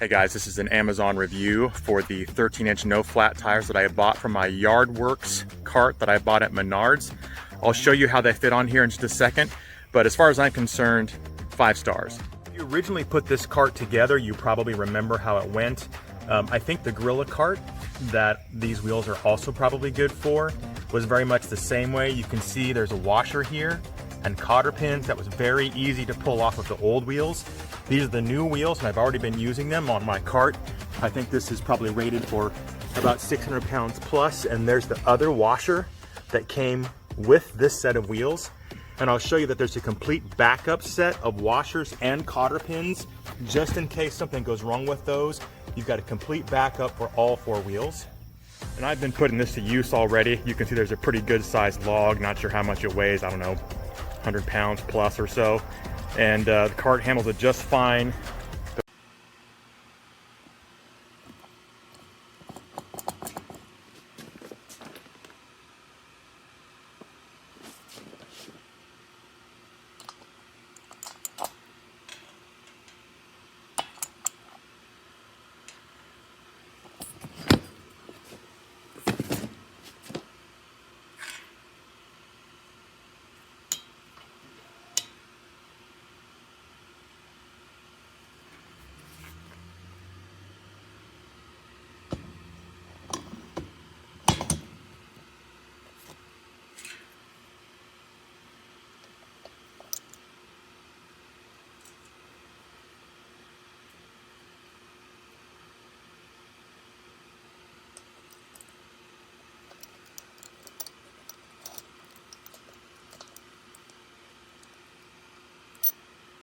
Hey guys, this is an Amazon review for the 13-inch no flat tires that I bought from my Yardworks cart that I bought at Menards. I'll show you how they fit on here in just a second, but as far as I'm concerned, 5 stars. If you originally put this cart together, you probably remember how it went. I think the Gorilla cart that these wheels are also probably good for was very much the same way. You can see there's a washer here and cotter pins that was very easy to pull off of the old wheels. These are the new wheels and I've already been using them on my cart. I think this is probably rated for about 600 pounds plus, and there's the other washer that came with this set of wheels. And I'll show you that there's a complete backup set of washers and cotter pins just in case something goes wrong with those. You've got a complete backup for all 4 wheels. And I've been putting this to use already. You can see there's a pretty good sized log, not sure how much it weighs, I don't know, 100 pounds plus or so. And the cart handles it just fine.